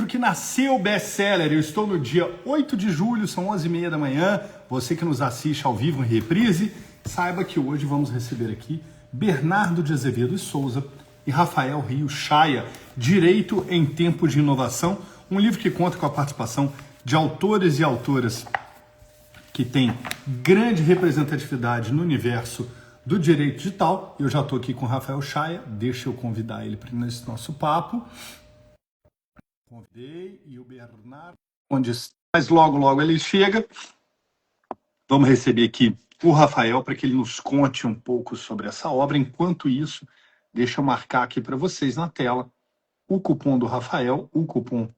livro que nasceu best-seller. Eu estou no dia 8 de julho, são 11h30 da manhã. Você que nos assiste ao vivo em reprise, saiba que hoje vamos receber aqui Bernardo de Azevedo e Souza e Rafael Rio Chaia, Direito em Tempo de Inovação, um livro que conta com a participação de autores e autoras que têm grande representatividade no universo do direito digital. Eu já estou aqui com o Rafael Chaia, deixa eu convidar ele para esse nosso papo. Convidei e o Bernardo, mas logo ele chega. Vamos receber aqui o Rafael para que ele nos conte um pouco sobre essa obra. Enquanto isso, deixa eu marcar aqui para vocês na tela o cupom do Rafael, o cupom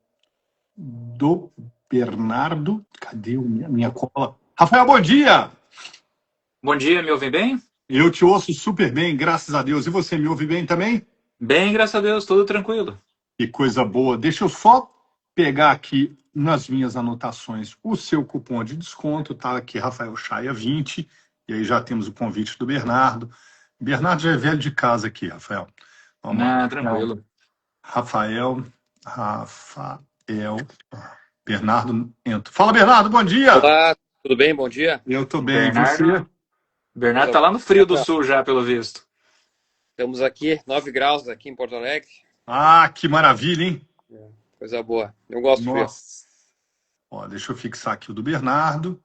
do Bernardo. Cadê minha cola? Rafael, bom dia! Bom dia, me ouve bem? Eu te ouço super bem, graças a Deus. E você me ouve bem também? Bem, graças a Deus, tudo tranquilo. Que coisa boa. Deixa eu só pegar aqui nas minhas anotações o seu cupom de desconto, tá aqui, Rafael Chaia 20, e aí já temos o convite do Bernardo. Bernardo já é velho de casa aqui, Rafael. Vamos lá. Tranquilo. Rafael, Bernardo, entra. Fala, Bernardo, bom dia! Olá, tudo bem? Bom dia. Eu tô bem, e você? Bernardo tá lá no frio do sul já, pelo visto. Estamos aqui, 9 graus aqui em Porto Alegre. Ah, que maravilha, hein? Coisa boa. Eu gosto de frio. Nossa. Ó, deixa eu fixar aqui o do Bernardo.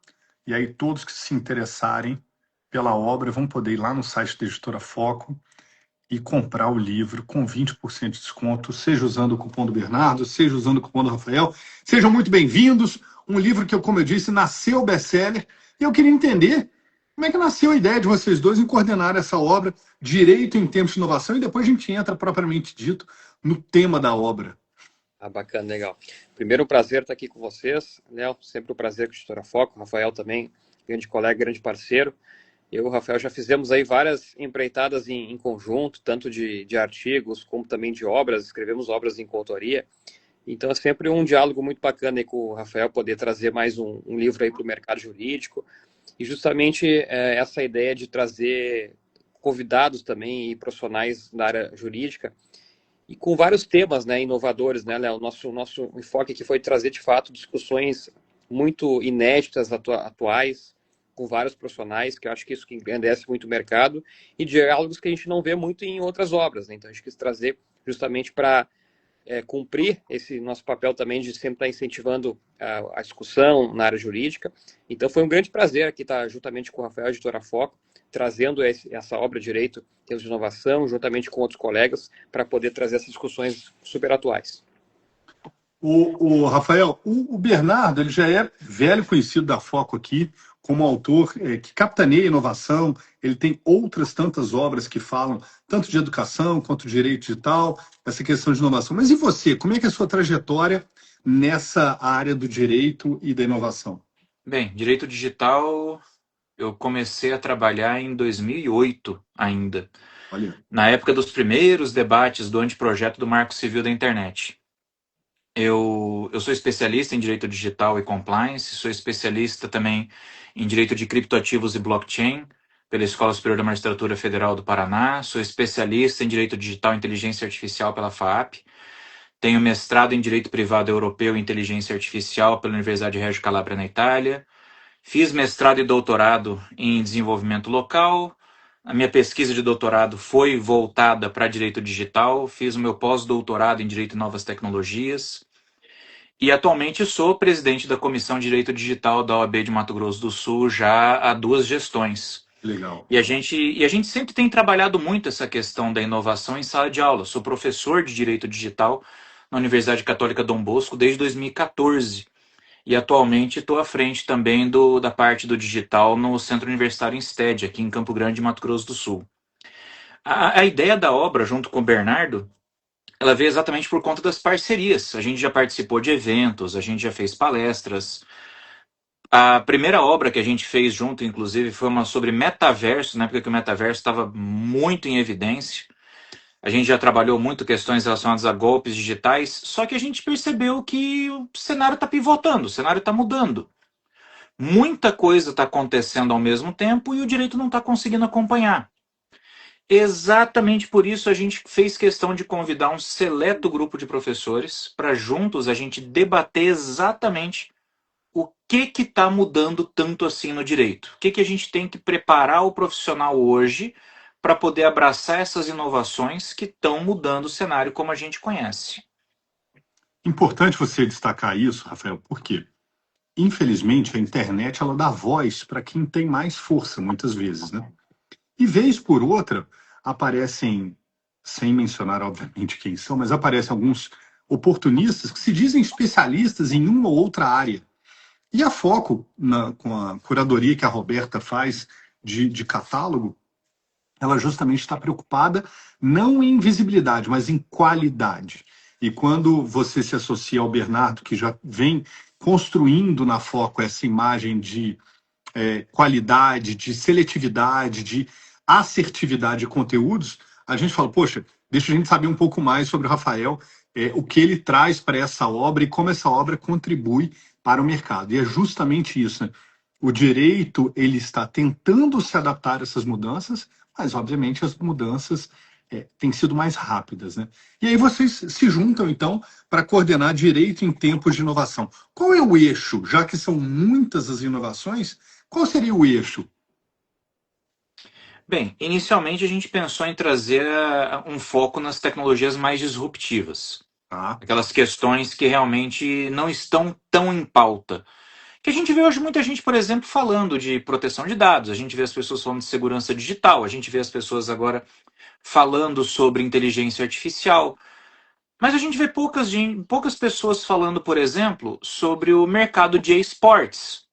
E aí todos que se interessarem pela obra vão poder ir lá no site da Editora Foco e comprar o livro com 20% de desconto, seja usando o cupom do Bernardo, seja usando o cupom do Rafael. Sejam muito bem-vindos. Um livro que, como eu disse, nasceu best-seller. E eu queria entender como é que nasceu a ideia de vocês dois em coordenar essa obra, Direito em Tempos de Inovação, e depois a gente entra, propriamente dito, no tema da obra. Ah, bacana, legal. Primeiro, um prazer estar aqui com vocês, né? Sempre um prazer com a Editora Foco. O Rafael também, grande colega, grande parceiro. Eu e o Rafael já fizemos aí várias empreitadas em conjunto, tanto de artigos como também de obras, escrevemos obras em coautoria. Então é sempre um diálogo muito bacana aí com o Rafael, poder trazer mais um livro aí para o mercado jurídico. E justamente essa ideia de trazer convidados também e profissionais da área jurídica, e com vários temas, né, inovadores, né, Léo? Nosso enfoque aqui foi trazer, de fato, discussões muito inéditas, atuais, com vários profissionais, que eu acho que isso que engrandece muito o mercado, e diálogos que a gente não vê muito em outras obras, né? Então a gente quis trazer justamente para cumprir esse nosso papel também de sempre estar incentivando a discussão na área jurídica. Então foi um grande prazer aqui estar juntamente com o Rafael, Editora Foco, trazendo essa obra de Direito em Termos de Inovação, juntamente com outros colegas, para poder trazer essas discussões super atuais. O Rafael, o Bernardo, ele já é velho conhecido da Foco aqui, como autor que capitaneia a inovação. Ele tem outras tantas obras que falam tanto de educação quanto de direito digital, essa questão de inovação. Mas e você? Como é que é a sua trajetória nessa área do direito e da inovação? Bem, direito digital, eu comecei a trabalhar em 2008 ainda. Olha. Na época dos primeiros debates do anteprojeto do Marco Civil da Internet. Eu sou especialista em direito digital e compliance, sou especialista também em direito de criptoativos e blockchain pela Escola Superior da Magistratura Federal do Paraná, sou especialista em direito digital e inteligência artificial pela FAAP, tenho mestrado em direito privado europeu e inteligência artificial pela Universidade Reggio Calabria na Itália, fiz mestrado e doutorado em desenvolvimento local. A minha pesquisa de doutorado foi voltada para direito digital, fiz o meu pós-doutorado em direito e novas tecnologias e atualmente sou presidente da Comissão de Direito Digital da OAB de Mato Grosso do Sul já há 2 gestões. Legal. E a gente sempre tem trabalhado muito essa questão da inovação em sala de aula. Sou professor de direito digital na Universidade Católica Dom Bosco desde 2014. E atualmente estou à frente também da parte do digital no Centro Universitário Instead, aqui em Campo Grande, Mato Grosso do Sul. A ideia da obra, junto com o Bernardo, ela veio exatamente por conta das parcerias. A gente já participou de eventos, a gente já fez palestras. A primeira obra que a gente fez junto, inclusive, foi uma sobre metaverso, na época que o metaverso estava muito em evidência. A gente já trabalhou muito questões relacionadas a golpes digitais, só que a gente percebeu que o cenário está pivotando, o cenário está mudando. Muita coisa está acontecendo ao mesmo tempo e o direito não está conseguindo acompanhar. Exatamente por isso a gente fez questão de convidar um seleto grupo de professores para juntos a gente debater exatamente o que está mudando tanto assim no direito. O que a gente tem que preparar o profissional hoje para poder abraçar essas inovações que estão mudando o cenário como a gente conhece. Importante você destacar isso, Rafael, porque infelizmente a internet ela dá voz para quem tem mais força muitas vezes, né? E vez por outra aparecem, sem mencionar obviamente quem são, mas aparecem alguns oportunistas que se dizem especialistas em uma ou outra área. E a Foco, com a curadoria que a Roberta faz de catálogo, ela justamente está preocupada não em visibilidade, mas em qualidade. E quando você se associa ao Bernardo, que já vem construindo na Foco essa imagem de qualidade, de seletividade, de assertividade de conteúdos, a gente fala, poxa, deixa a gente saber um pouco mais sobre o Rafael, o que ele traz para essa obra e como essa obra contribui para o mercado. E é justamente isso, né? O direito ele está tentando se adaptar a essas mudanças, mas obviamente as mudanças têm sido mais rápidas, né? E aí vocês se juntam então para coordenar direito em tempos de inovação. Qual é o eixo? Já que são muitas as inovações, qual seria o eixo? Bem, inicialmente a gente pensou em trazer um foco nas tecnologias mais disruptivas, Tá? aquelas questões que realmente não estão tão em pauta. Que a gente vê hoje muita gente, por exemplo, falando de proteção de dados, a gente vê as pessoas falando de segurança digital, a gente vê as pessoas agora falando sobre inteligência artificial, mas a gente vê poucas pessoas falando, por exemplo, sobre o mercado de esportes,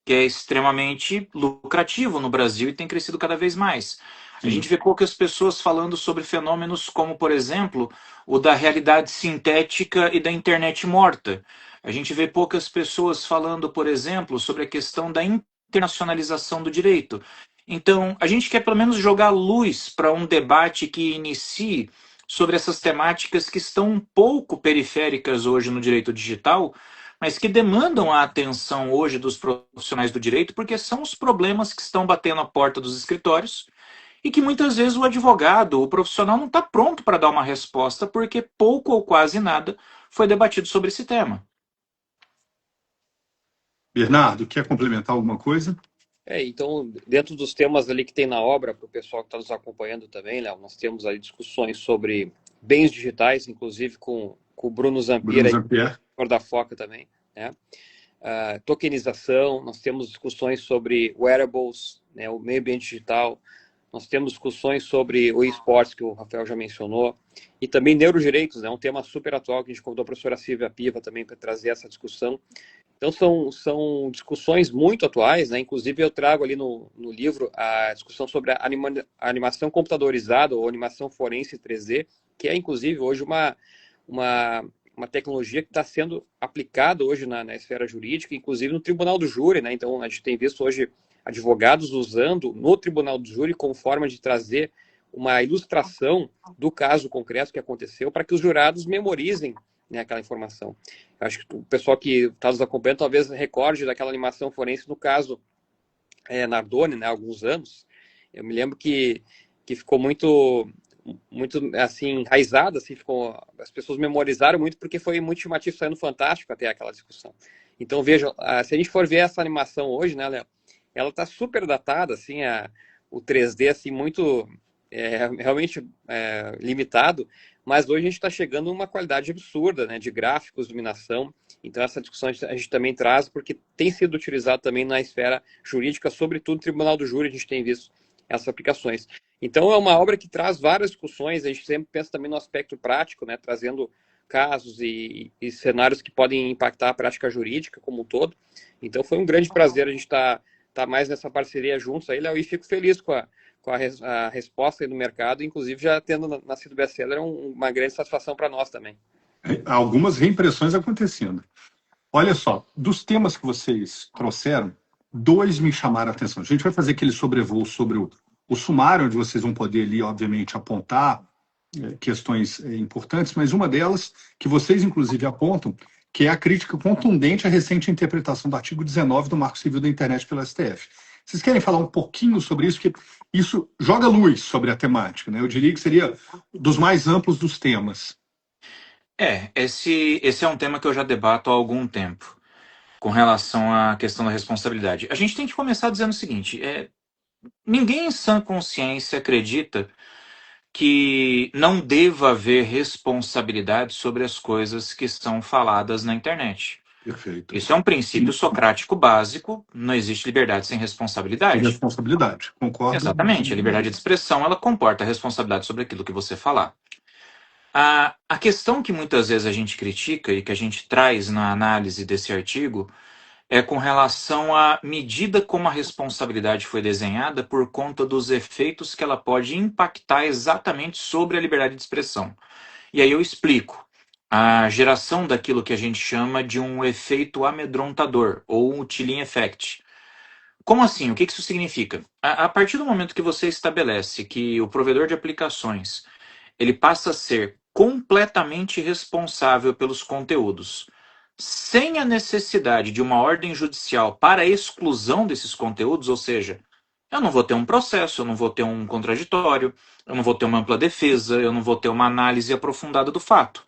que é extremamente lucrativo no Brasil e tem crescido cada vez mais. A Sim. gente vê poucas pessoas falando sobre fenômenos como, por exemplo, o da realidade sintética e da internet morta. A gente vê poucas pessoas falando, por exemplo, sobre a questão da internacionalização do direito. Então, a gente quer pelo menos jogar luz para um debate que inicie sobre essas temáticas que estão um pouco periféricas hoje no direito digital, mas que demandam a atenção hoje dos profissionais do direito, porque são os problemas que estão batendo a porta dos escritórios e que muitas vezes o advogado, o profissional, não está pronto para dar uma resposta, porque pouco ou quase nada foi debatido sobre esse tema. Bernardo, quer complementar alguma coisa? Então, dentro dos temas ali que tem na obra, para o pessoal que está nos acompanhando também, Léo, nós temos aí discussões sobre bens digitais, inclusive com o Bruno Zampieri, da Foca também, né? Tokenização, nós temos discussões sobre wearables, né, o meio ambiente digital, nós temos discussões sobre o esportes, que o Rafael já mencionou, e também neurodireitos, né, um tema super atual que a gente convidou a professora Silvia Piva também para trazer essa discussão. Então, são discussões muito atuais, né? Inclusive, eu trago ali no livro a discussão sobre a animação computadorizada ou animação forense 3D, que é, inclusive, hoje uma tecnologia que está sendo aplicada hoje na esfera jurídica, inclusive no Tribunal do Júri, né? Então, a gente tem visto hoje advogados usando no Tribunal do Júri como forma de trazer uma ilustração do caso concreto que aconteceu para que os jurados memorizem, né, aquela informação. Acho que o pessoal que está nos acompanhando talvez recorde daquela animação forense no caso Nardoni, né, há alguns anos. Eu me lembro que ficou muito assim, enraizada, assim, as pessoas memorizaram muito porque foi muito chamativo, saindo Fantástico até aquela discussão. Então, veja, se a gente for ver essa animação hoje, né, Léo, ela está super datada, assim, o 3D, assim, muito realmente limitado, mas hoje a gente está chegando a uma qualidade absurda, né, de gráficos, iluminação. Então, essa discussão a gente também traz, porque tem sido utilizado também na esfera jurídica, sobretudo no Tribunal do Júri, a gente tem visto essas aplicações. Então, é uma obra que traz várias discussões, a gente sempre pensa também no aspecto prático, né, trazendo casos e cenários que podem impactar a prática jurídica como um todo. Então, foi um grande prazer a gente estar mais nessa parceria juntos aí, Léo, e fico feliz com a resposta aí do mercado, inclusive já tendo nascido best-seller, uma grande satisfação para nós também. Algumas reimpressões acontecendo. Olha só, dos temas que vocês trouxeram, 2 me chamaram a atenção. A gente vai fazer aquele sobrevoo sobre o sumário, onde vocês vão poder ali, obviamente, apontar questões importantes, mas uma delas, que vocês inclusive apontam, que é a crítica contundente à recente interpretação do artigo 19 do Marco Civil da Internet pelo STF. Vocês querem falar um pouquinho sobre isso? Porque isso joga luz sobre a temática, né? Eu diria que seria dos mais amplos dos temas. Esse é um tema que eu já debato há algum tempo, com relação à questão da responsabilidade. A gente tem que começar dizendo o seguinte: ninguém em sã consciência acredita que não deva haver responsabilidade sobre as coisas que são faladas na internet. Perfeito. Isso é um princípio socrático básico, não existe liberdade sem Sem responsabilidade. responsabilidade, concordo. Exatamente, a liberdade de expressão ela comporta a responsabilidade sobre aquilo que você falar. A questão que muitas vezes a gente critica e que a gente traz na análise desse artigo é com relação à medida como a responsabilidade foi desenhada por conta dos efeitos que ela pode impactar exatamente sobre a liberdade de expressão. E aí eu explico. A geração daquilo que a gente chama de um efeito amedrontador, ou um chilling effect. Como assim? O que isso significa? A partir do momento que você estabelece que o provedor de aplicações ele passa a ser completamente responsável pelos conteúdos, sem a necessidade de uma ordem judicial para a exclusão desses conteúdos, ou seja, eu não vou ter um processo, eu não vou ter um contraditório, eu não vou ter uma ampla defesa, eu não vou ter uma análise aprofundada do fato.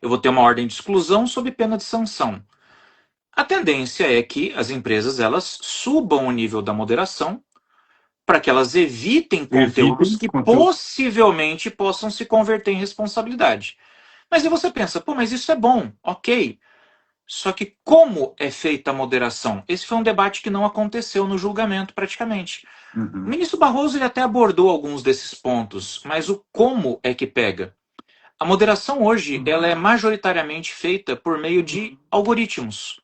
Eu vou ter uma ordem de exclusão sob pena de sanção. A tendência é que as empresas elas subam o nível da moderação para que elas evitem conteúdos que possivelmente possam se converter em responsabilidade. Mas aí você pensa, pô, mas isso é bom, ok. Só que como é feita a moderação? Esse foi um debate que não aconteceu no julgamento praticamente. O ministro Barroso ele até abordou alguns desses pontos, mas o como é que pega? A moderação hoje ela é majoritariamente feita por meio de algoritmos.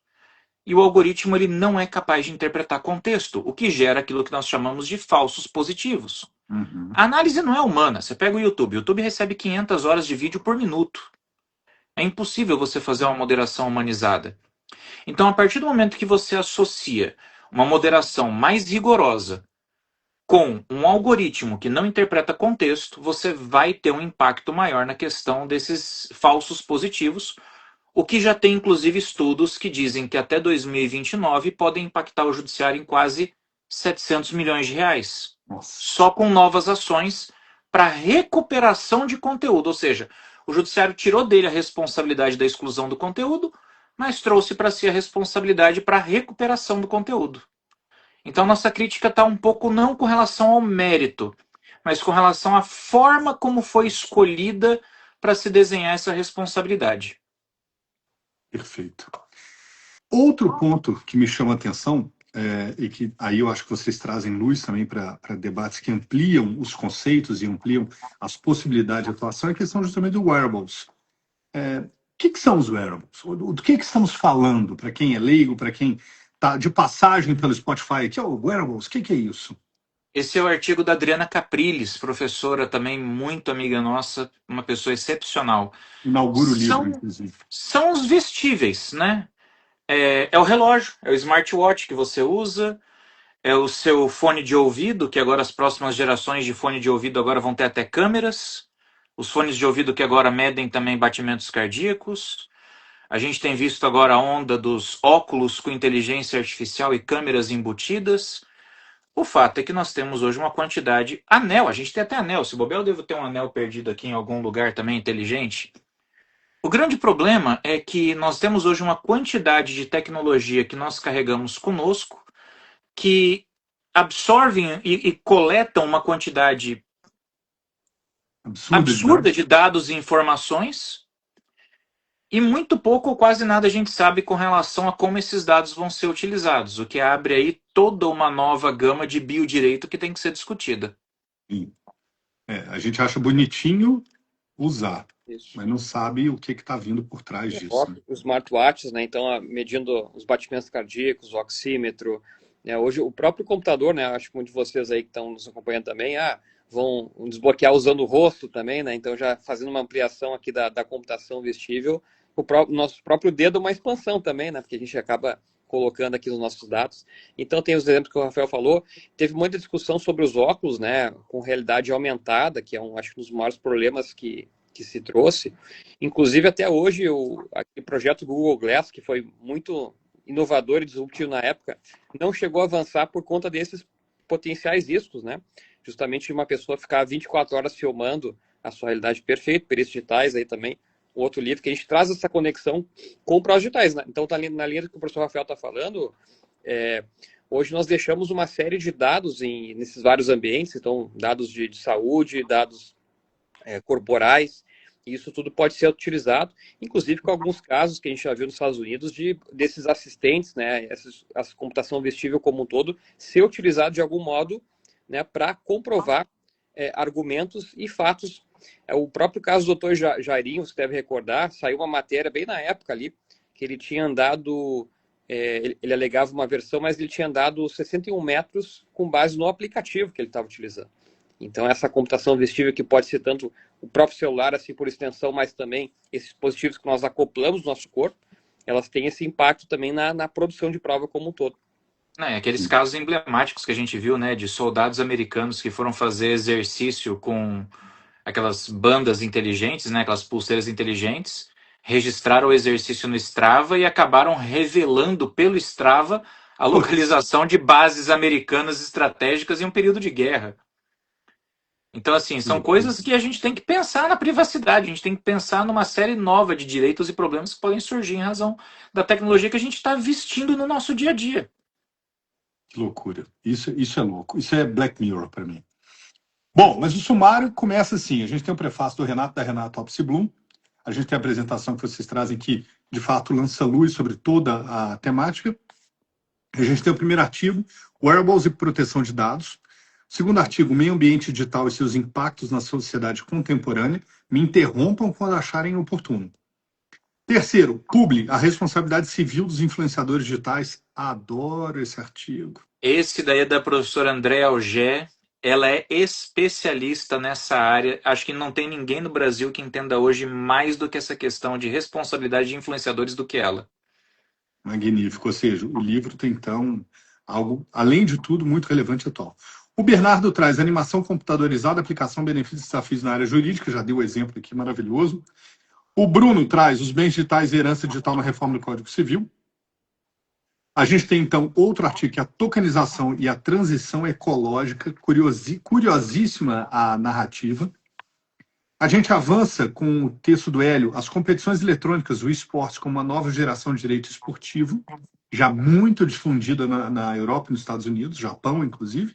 E o algoritmo ele não é capaz de interpretar contexto, o que gera aquilo que nós chamamos de falsos positivos. A análise não é humana. Você pega o YouTube recebe 500 horas de vídeo por minuto. É impossível você fazer uma moderação humanizada. Então, a partir do momento que você associa uma moderação mais rigorosa com um algoritmo que não interpreta contexto, você vai ter um impacto maior na questão desses falsos positivos, o que já tem inclusive estudos que dizem que até 2029 podem impactar o judiciário em quase 700 milhões de reais. Só com novas ações para recuperação de conteúdo. Ou seja, o judiciário tirou dele a responsabilidade da exclusão do conteúdo, mas trouxe para si a responsabilidade para a recuperação do conteúdo. Então nossa crítica está um pouco não com relação ao mérito, mas com relação à forma como foi escolhida para se desenhar essa responsabilidade. Perfeito. Outro ponto que me chama a atenção, e que aí eu acho que vocês trazem luz também para debates que ampliam os conceitos e ampliam as possibilidades de atuação, é a questão justamente do wearables. O que são os wearables? Do que estamos falando para quem é leigo, para quem está de passagem pelo Spotify? Que é o wearables? O que é isso? Esse é o artigo da Adriana Capriles, professora também muito amiga nossa, uma pessoa excepcional. Inaugura o livro, inclusive. São os vestíveis, né? É o relógio, é o smartwatch que você usa, é o seu fone de ouvido, que agora as próximas gerações de fone de ouvido agora vão ter até câmeras, os fones de ouvido que agora medem também batimentos cardíacos. A gente tem visto agora a onda dos óculos com inteligência artificial e câmeras embutidas. O fato é que nós temos hoje uma quantidade... Anel, a gente tem até anel. Se bobear, eu devo ter um anel perdido aqui em algum lugar também inteligente. O grande problema é que nós temos hoje uma quantidade de tecnologia que nós carregamos conosco que absorvem e coletam uma quantidade absurda de dados e informações e muito pouco ou quase nada a gente sabe com relação a como esses dados vão ser utilizados, o que abre aí toda uma nova gama de biodireito que tem que ser discutida. Sim. A gente acha bonitinho usar, Isso. mas não sabe o que está vindo por trás disso. Né? Os smartwatches, né? Então, medindo os batimentos cardíacos, o oxímetro. Né? Hoje, o próprio computador, né? Acho que muitos de vocês aí que estão nos acompanhando também, vão desbloquear usando o rosto também, né? Então, já fazendo uma ampliação aqui da computação vestível, nosso próprio dedo é uma expansão também, né? Porque a gente acaba colocando aqui os nossos dados. Então, tem os exemplos que o Rafael falou. Teve muita discussão sobre os óculos, né? Com realidade aumentada, que é acho que um dos maiores problemas que se trouxe. Inclusive, até hoje, aquele projeto Google Glass, que foi muito inovador e disruptivo na época, não chegou a avançar por conta desses potenciais riscos, né? Justamente de uma pessoa ficar 24 horas filmando a sua realidade perfeita, perícias digitais aí também, outro livro que a gente traz essa conexão com provas digitais, né? Então, tá na linha do que o professor Rafael está falando, hoje nós deixamos uma série de dados nesses vários ambientes, então dados de saúde, dados corporais, e isso tudo pode ser utilizado, inclusive com alguns casos que a gente já viu nos Estados Unidos desses assistentes, né, essa computação vestível como um todo, ser utilizado de algum modo, né, para comprovar argumentos e fatos. O próprio caso do Dr. Jairinho, você deve recordar, saiu uma matéria bem na época ali, que ele tinha andado, ele alegava uma versão, mas ele tinha andado 61 metros com base no aplicativo que ele estava utilizando. Então, essa computação vestível que pode ser tanto o próprio celular, assim por extensão, mas também esses dispositivos que nós acoplamos no nosso corpo, elas têm esse impacto também na produção de prova como um todo. Aqueles casos emblemáticos que a gente viu, né, de soldados americanos que foram fazer exercício com aquelas bandas inteligentes, né, aquelas pulseiras inteligentes, registraram o exercício no Strava e acabaram revelando pelo Strava a localização de bases americanas estratégicas em um período de guerra. Então, assim, são coisas que a gente tem que pensar na privacidade, a gente tem que pensar numa série nova de direitos e problemas que podem surgir em razão da tecnologia que a gente está vestindo no nosso dia a dia. Que loucura. Isso é louco. Isso é Black Mirror para mim. Bom, mas o sumário começa assim. A gente tem o prefácio do Renato, da Renata Opsi Blum. A gente tem a apresentação que vocês trazem que, de fato, lança luz sobre toda a temática. A gente tem o primeiro artigo, Wearables e Proteção de Dados. Segundo artigo, Meio Ambiente Digital e seus impactos na sociedade contemporânea. Me interrompam quando acharem oportuno. Terceiro, Publi, a responsabilidade civil dos influenciadores digitais. Adoro esse artigo. Esse daí é da professora Andréa Algé. Ela é especialista nessa área. Acho que não tem ninguém no Brasil que entenda hoje mais do que essa questão de responsabilidade de influenciadores do que ela. Magnífico. Ou seja, o livro tem, então, algo, além de tudo, muito relevante e atual. O Bernardo traz animação computadorizada, aplicação, benefícios e desafios na área jurídica. Já deu o exemplo aqui, maravilhoso. O Bruno traz os bens digitais e herança digital na reforma do Código Civil. A gente tem, então, outro artigo, que é a tokenização e a transição ecológica, curiosíssima a narrativa. A gente avança com o texto do Hélio, as competições eletrônicas, o esporte, como uma nova geração de direito esportivo, já muito difundida na Europa e nos Estados Unidos, Japão, inclusive.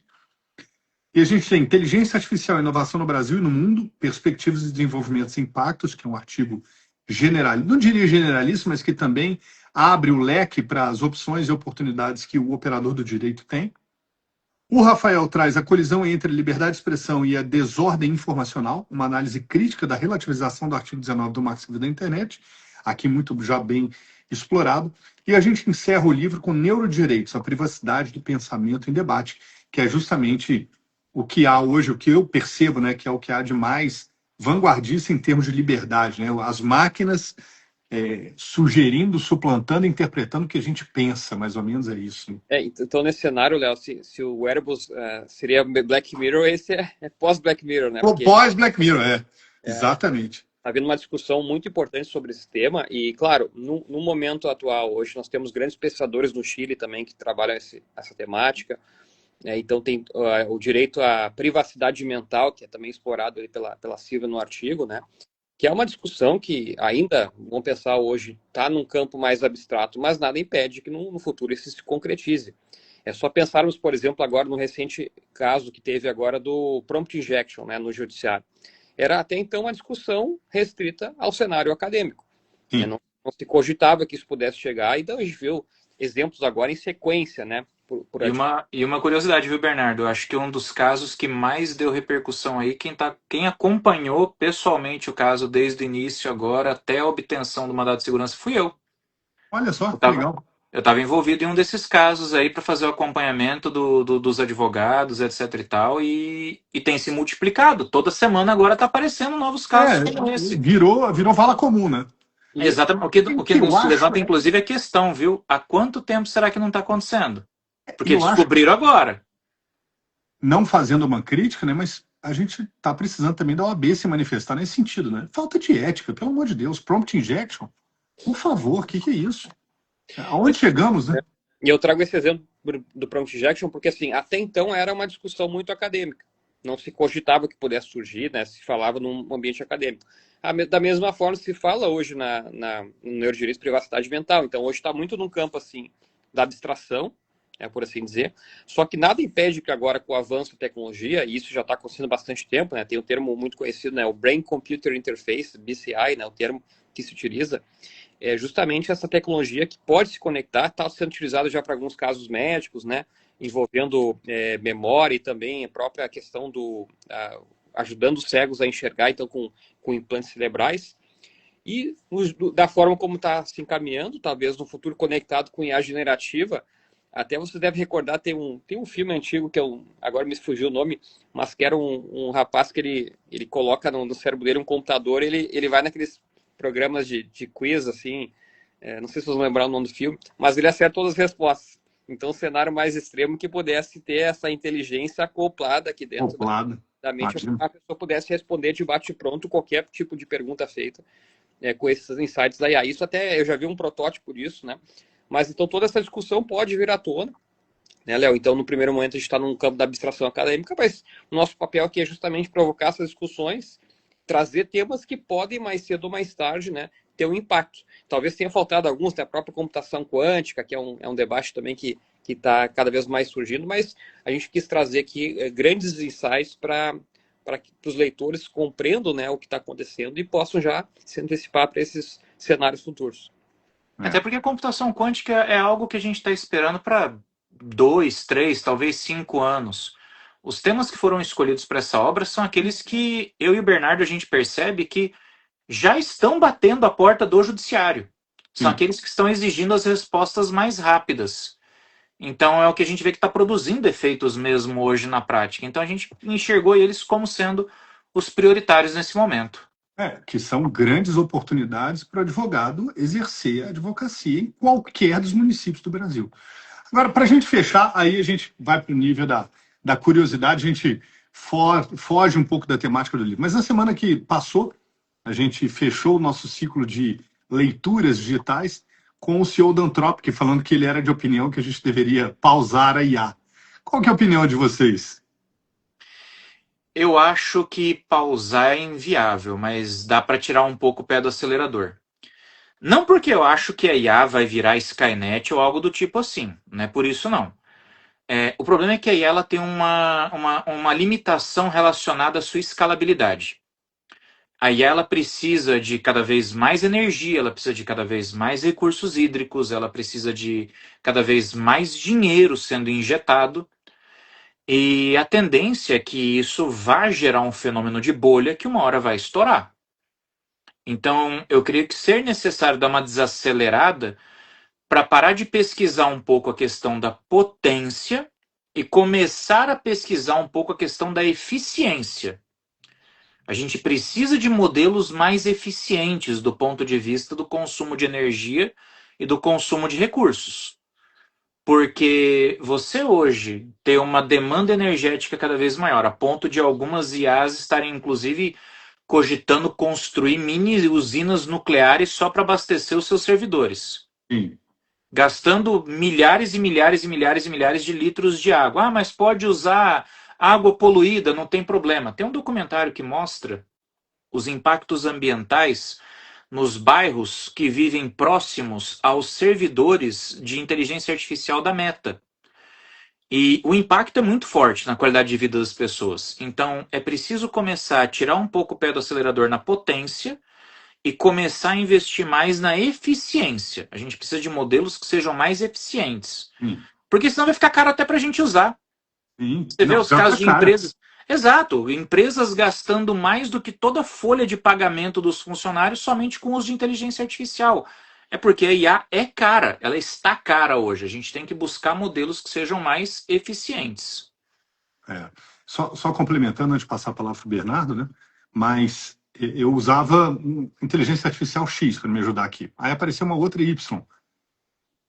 E a gente tem inteligência artificial, inovação no Brasil e no mundo, perspectivas de desenvolvimento e impactos, que é um artigo generalista, não diria generalista, mas que também abre o leque para as opções e oportunidades que o operador do direito tem. O Rafael traz a colisão entre liberdade de expressão e a desordem informacional, uma análise crítica da relativização do artigo 19 do Marco Civil da Internet, aqui muito já bem explorado. E a gente encerra o livro com Neurodireitos, a privacidade do pensamento em debate, que é justamente o que há hoje, o que eu percebo, né, que é o que há de mais vanguardista em termos de liberdade, né? As máquinas sugerindo, suplantando, interpretando o que a gente pensa, mais ou menos é isso. Então, nesse cenário, Léo, se o Wearables seria Black Mirror, esse é pós-Black Mirror, né? Pós-Black Mirror, exatamente. Está havendo uma discussão muito importante sobre esse tema e, claro, no momento atual, hoje nós temos grandes pesquisadores no Chile também que trabalham essa temática. Então tem o direito à privacidade mental, que é também explorado ali pela Silvia no artigo, né? Que é uma discussão que ainda, vamos pensar hoje, está num campo mais abstrato, mas nada impede que no futuro isso se concretize. É só pensarmos, por exemplo, agora no recente caso que teve agora do prompt injection, né, no judiciário. Era até então uma discussão restrita ao cenário acadêmico. Não se cogitava que isso pudesse chegar, então a gente viu exemplos agora em sequência, né? E uma curiosidade, viu, Bernardo? Eu acho que um dos casos que mais deu repercussão aí, quem acompanhou pessoalmente o caso desde o início agora até a obtenção do mandado de segurança fui eu. Olha só, legal. Eu estava envolvido em um desses casos aí para fazer o acompanhamento dos advogados, etc e tal, e tem se multiplicado. Toda semana agora está aparecendo novos casos como esse. Virou vala comum, né? Exatamente. O que nos levanta, inclusive, é a questão, viu? Há quanto tempo será que não está acontecendo? Porque descobriram agora. Não fazendo uma crítica, né? Mas a gente está precisando também da OAB se manifestar nesse sentido, né? Falta de ética, pelo amor de Deus. Prompt injection, por favor, o que é isso? Aonde chegamos, né? E eu trago esse exemplo do prompt injection porque, assim, até então era uma discussão muito acadêmica. Não se cogitava que pudesse surgir, né? Se falava num ambiente acadêmico. Da mesma forma se fala hoje no neurodireito de privacidade mental. Então, hoje está muito num campo, assim, da abstração, por assim dizer. Só que nada impede que agora, com o avanço da tecnologia, e isso já está acontecendo há bastante tempo, né? Tem um termo muito conhecido, né? O Brain Computer Interface, BCI, né? O termo que se utiliza é justamente essa tecnologia que pode se conectar, está sendo utilizada já para alguns casos médicos, né, envolvendo memória e também a própria questão ajudando os cegos a enxergar, então com implantes cerebrais, e da forma como está se encaminhando, talvez no futuro conectado com IA generativa. Até você deve recordar, tem um filme antigo que agora me fugiu o nome, mas que era um rapaz que ele coloca no cérebro dele um computador, ele vai naqueles programas de quiz, assim, não sei se vocês vão lembrar o nome do filme, mas ele acerta todas as respostas. Então, o cenário mais extremo que pudesse ter essa inteligência acoplada aqui dentro da mente, a pessoa pudesse responder de bate-pronto qualquer tipo de pergunta feita com esses insights da IA. Isso até, eu já vi um protótipo disso, né? Mas, então, toda essa discussão pode vir à tona, né, Léo? Então, no primeiro momento, a gente está num campo da abstração acadêmica, mas o nosso papel aqui é justamente provocar essas discussões, trazer temas que podem, mais cedo ou mais tarde, né, ter um impacto. Talvez tenha faltado alguns, né, a própria computação quântica, que é um debate também que está cada vez mais surgindo, mas a gente quis trazer aqui grandes insights para que os leitores compreendam, né, o que está acontecendo e possam já se antecipar para esses cenários futuros. Até porque a computação quântica é algo que a gente está esperando para 2, 3, talvez 5 anos. Os temas que foram escolhidos para essa obra são aqueles que eu e o Bernardo a gente percebe que já estão batendo a porta do judiciário. São aqueles que estão exigindo as respostas mais rápidas. Então é o que a gente vê que está produzindo efeitos mesmo hoje na prática. Então a gente enxergou eles como sendo os prioritários nesse momento. Que são grandes oportunidades para o advogado exercer a advocacia em qualquer dos municípios do Brasil. Agora, para a gente fechar, aí a gente vai para o nível da curiosidade, a gente foge um pouco da temática do livro. Mas na semana que passou, a gente fechou o nosso ciclo de leituras digitais com o CEO da Anthropic falando que ele era de opinião que a gente deveria pausar a IA. Qual que é a opinião de vocês? Eu acho que pausar é inviável, mas dá para tirar um pouco o pé do acelerador. Não porque eu acho que a IA vai virar Skynet ou algo do tipo assim, não é por isso não. O problema é que a IA ela tem uma limitação relacionada à sua escalabilidade. A IA ela precisa de cada vez mais energia, ela precisa de cada vez mais recursos hídricos, ela precisa de cada vez mais dinheiro sendo injetado. E a tendência é que isso vá gerar um fenômeno de bolha que uma hora vai estourar. Então, eu creio que ser necessário dar uma desacelerada para parar de pesquisar um pouco a questão da potência e começar a pesquisar um pouco a questão da eficiência. A gente precisa de modelos mais eficientes do ponto de vista do consumo de energia e do consumo de recursos. Porque você hoje tem uma demanda energética cada vez maior, a ponto de algumas IAs estarem, inclusive, cogitando construir mini usinas nucleares só para abastecer os seus servidores. Sim. Gastando milhares e milhares e milhares e milhares de litros de água. Ah, mas pode usar água poluída, não tem problema. Tem um documentário que mostra os impactos ambientais nos bairros que vivem próximos aos servidores de inteligência artificial da Meta. E o impacto é muito forte na qualidade de vida das pessoas. Então, é preciso começar a tirar um pouco o pé do acelerador na potência e começar a investir mais na eficiência. A gente precisa de modelos que sejam mais eficientes. Porque senão vai ficar caro até para a gente usar. Você vê os casos de empresas... Exato, empresas gastando mais do que toda a folha de pagamento dos funcionários somente com uso de inteligência artificial. É porque a IA é cara, ela está cara hoje. A gente tem que buscar modelos que sejam mais eficientes. Só complementando, antes de passar a palavra para o Bernardo, né? Mas eu usava inteligência artificial X para me ajudar aqui. Aí apareceu uma outra Y.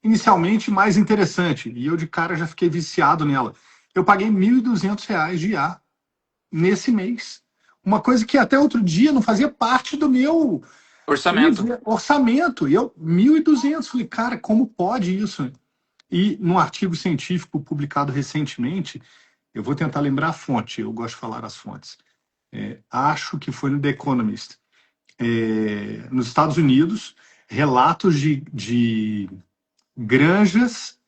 Inicialmente mais interessante, e eu de cara já fiquei viciado nela. Eu paguei R$ 1.200 de IA nesse mês. Uma coisa que até outro dia não fazia parte do meu Orçamento. Orçamento. E eu, 1.200. Falei, cara, como pode isso? E num artigo científico publicado recentemente, eu vou tentar lembrar a fonte, eu gosto de falar as fontes. Acho que foi no The Economist. Nos Estados Unidos, relatos de granjas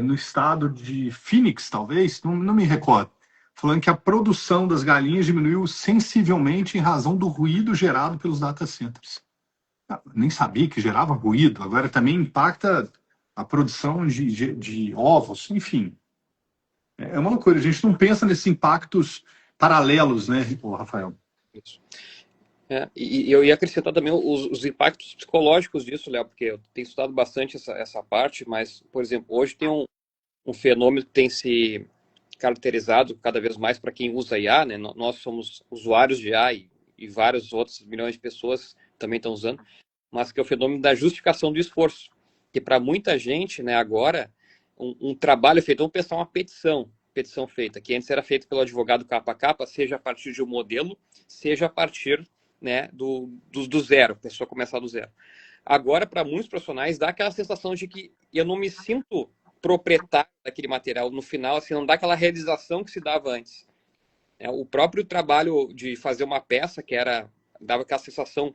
no estado de Phoenix, talvez, não me recordo, falando que a produção das galinhas diminuiu sensivelmente em razão do ruído gerado pelos data centers. Nem sabia que gerava ruído, agora também impacta a produção de ovos, enfim. É uma loucura, a gente não pensa nesses impactos paralelos, né, Rafael? Isso. E eu ia acrescentar também os impactos psicológicos disso, Léo, porque eu tenho estudado bastante essa parte, mas, por exemplo, hoje tem um fenômeno que tem se caracterizado cada vez mais para quem usa IA, né? Nós somos usuários de IA e vários outros milhões de pessoas também estão usando, mas que é o fenômeno da justificação do esforço, que para muita gente, né, agora, um trabalho feito, vamos pensar uma petição feita, que antes era feita pelo advogado capa a capa, seja a partir de um modelo, seja a partir, né, do zero, a pessoa começar do zero. Agora, para muitos profissionais, dá aquela sensação de que eu não me sinto proprietário daquele material. No final, assim, não dá aquela realização que se dava antes. O próprio trabalho de fazer uma peça, dava aquela sensação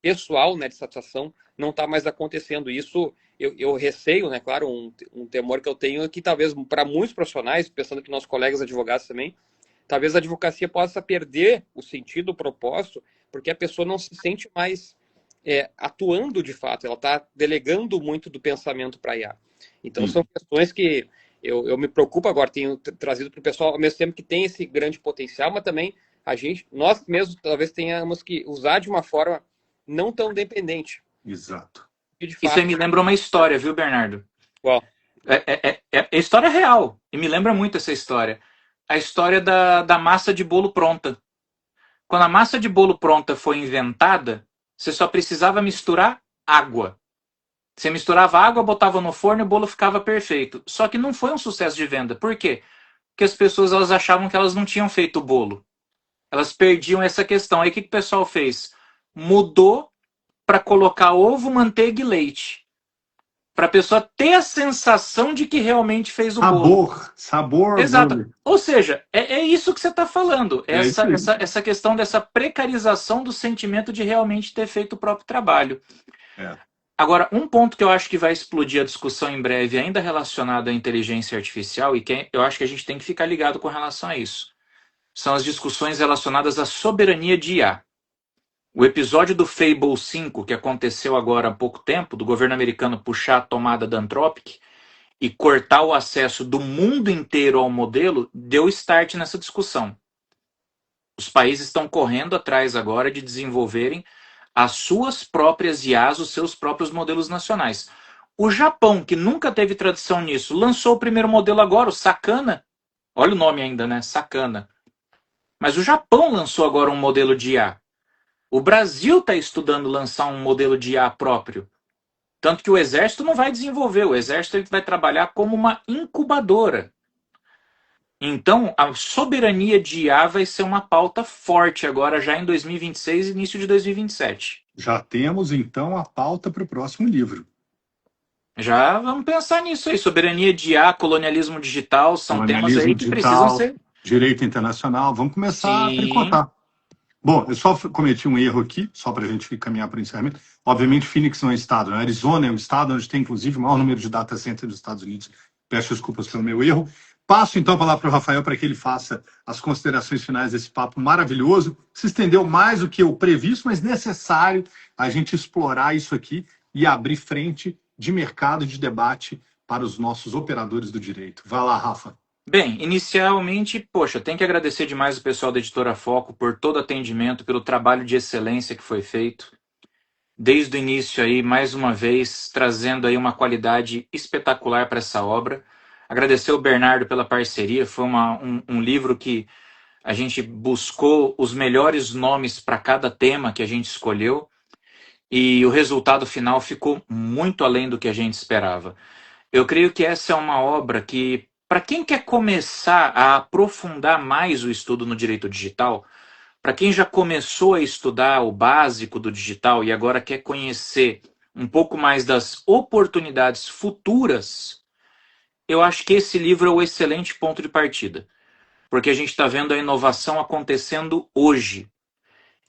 pessoal, né, de satisfação, não está mais acontecendo. Isso eu receio, né, claro, um temor que eu tenho é que talvez para muitos profissionais, pensando que nossos colegas advogados também, talvez a advocacia possa perder o sentido, o propósito, porque a pessoa não se sente mais atuando de fato, ela está delegando muito do pensamento para a IA. Então são questões que eu me preocupo agora, tenho trazido para o pessoal, ao mesmo tempo que tem esse grande potencial, mas também nós mesmos talvez tenhamos que usar de uma forma não tão dependente. Exato. De fato, Isso aí me lembra uma história, viu, Bernardo? Qual? É história real, e me lembra muito essa história. A história da massa de bolo pronta. Quando a massa de bolo pronta foi inventada, você só precisava misturar água. Você misturava água, botava no forno e o bolo ficava perfeito. Só que não foi um sucesso de venda. Por quê? Porque as pessoas elas achavam que elas não tinham feito o bolo. Elas perdiam essa questão. Aí o que o pessoal fez? Mudou para colocar ovo, manteiga e leite. Para a pessoa ter a sensação de que realmente fez o bolo. Sabor. Exato. Bolo. Ou seja, é isso que você está falando. isso aí. Essa questão dessa precarização do sentimento de realmente ter feito o próprio trabalho. Agora, um ponto que eu acho que vai explodir a discussão em breve, ainda relacionado à inteligência artificial, e que eu acho que a gente tem que ficar ligado com relação a isso, são as discussões relacionadas à soberania de IA. O episódio do Fable 5, que aconteceu agora há pouco tempo, do governo americano puxar a tomada da Anthropic e cortar o acesso do mundo inteiro ao modelo, deu start nessa discussão. Os países estão correndo atrás agora de desenvolverem as suas próprias IAs, os seus próprios modelos nacionais. O Japão, que nunca teve tradição nisso, lançou o primeiro modelo agora, o Sakana. Olha o nome ainda, né? Sakana. Mas o Japão lançou agora um modelo de IA. O Brasil está estudando lançar um modelo de IA próprio. Tanto que o Exército não vai desenvolver, o Exército ele vai trabalhar como uma incubadora. Então, a soberania de IA vai ser uma pauta forte agora, já em 2026 e início de 2027. Já temos, então, a pauta para o próximo livro. Já vamos pensar nisso aí. Soberania de IA, colonialismo digital, são temas aí que precisam ser... Direito internacional, vamos começar a tricotar. Bom, eu só cometi um erro aqui, só para a gente caminhar para o encerramento. Obviamente, Phoenix não é estado, né? Arizona é um estado onde tem, inclusive, o maior número de data centers dos Estados Unidos. Peço desculpas pelo meu erro. Passo, então, a palavra para o Rafael para que ele faça as considerações finais desse papo maravilhoso. Se estendeu mais do que o previsto, mas necessário a gente explorar isso aqui e abrir frente de mercado, de debate para os nossos operadores do direito. Vai lá, Rafa. Bem, inicialmente, tem que agradecer demais o pessoal da Editora Foco por todo o atendimento, pelo trabalho de excelência que foi feito. Desde o início aí, mais uma vez, trazendo aí uma qualidade espetacular para essa obra. Agradecer ao Bernardo pela parceria, foi um livro que a gente buscou os melhores nomes para cada tema que a gente escolheu e o resultado final ficou muito além do que a gente esperava. Eu creio que essa é uma obra que, para quem quer começar a aprofundar mais o estudo no direito digital, Para quem já começou a estudar o básico do digital e agora quer conhecer um pouco mais das oportunidades futuras, eu acho que esse livro é o excelente ponto de partida, porque a gente está vendo a inovação acontecendo hoje.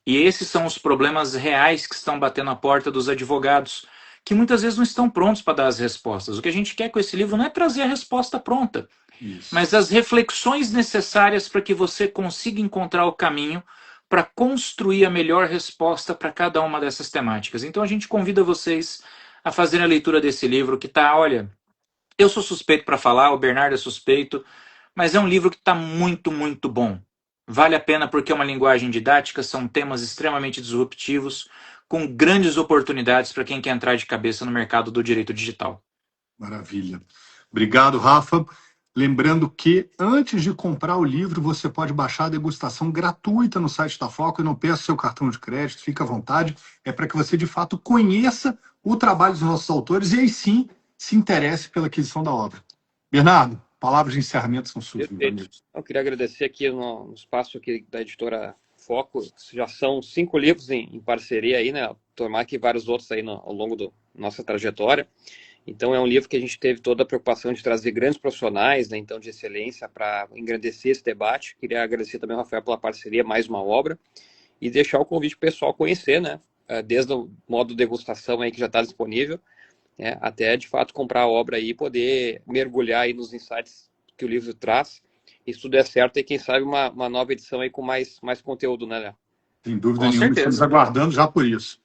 E esses são os problemas reais que estão batendo a porta dos advogados, que muitas vezes não estão prontos para dar as respostas. O que a gente quer com esse livro não é trazer a resposta pronta, mas as reflexões necessárias para que você consiga encontrar o caminho para construir a melhor resposta para cada uma dessas temáticas. Então a gente convida vocês a fazerem a leitura desse livro que está, olha, eu sou suspeito para falar, o Bernardo é suspeito, mas é um livro que está muito, muito bom. Vale a pena porque é uma linguagem didática, são temas extremamente disruptivos, com grandes oportunidades para quem quer entrar de cabeça no mercado do direito digital. Maravilha. Obrigado, Rafa. Lembrando que antes de comprar o livro, você pode baixar a degustação gratuita no site da Foco e não peça seu cartão de crédito, fica à vontade. É para que você, de fato, conheça o trabalho dos nossos autores e aí sim se interesse pela aquisição da obra. Bernardo, palavras de encerramento são suas. Eu queria agradecer aqui no espaço aqui da editora Foco. Já são 5 livros em parceria aí, né? Tomar aqui vários outros aí ao longo da nossa trajetória. Então é um livro que a gente teve toda a preocupação de trazer grandes profissionais, né, então de excelência, para engrandecer esse debate. Queria agradecer também ao Rafael pela parceria, mais uma obra, e deixar o convite para o pessoal conhecer, né, desde o modo degustação aí que já está disponível, né, até de fato comprar a obra aí e poder mergulhar aí nos insights que o livro traz. E se tudo é certo, e quem sabe uma nova edição aí com mais conteúdo, né, Léo? Sem dúvida nenhuma, estamos aguardando já por isso.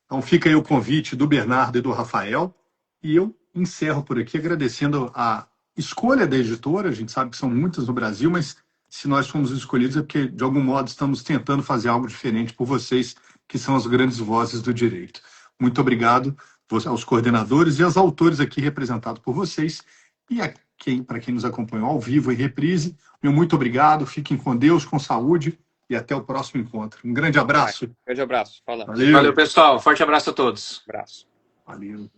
Então fica aí o convite do Bernardo e do Rafael. E eu encerro por aqui agradecendo a escolha da editora. A gente sabe que são muitas no Brasil, mas se nós fomos escolhidos é porque, de algum modo, estamos tentando fazer algo diferente por vocês, que são as grandes vozes do direito. Muito obrigado aos coordenadores e aos autores aqui representados por vocês. E para quem nos acompanhou ao vivo em reprise, meu muito obrigado. Fiquem com Deus, com saúde e até o próximo encontro. Um grande abraço. Grande abraço. Falamos. Valeu, pessoal. Forte abraço a todos. Abraço. Valeu.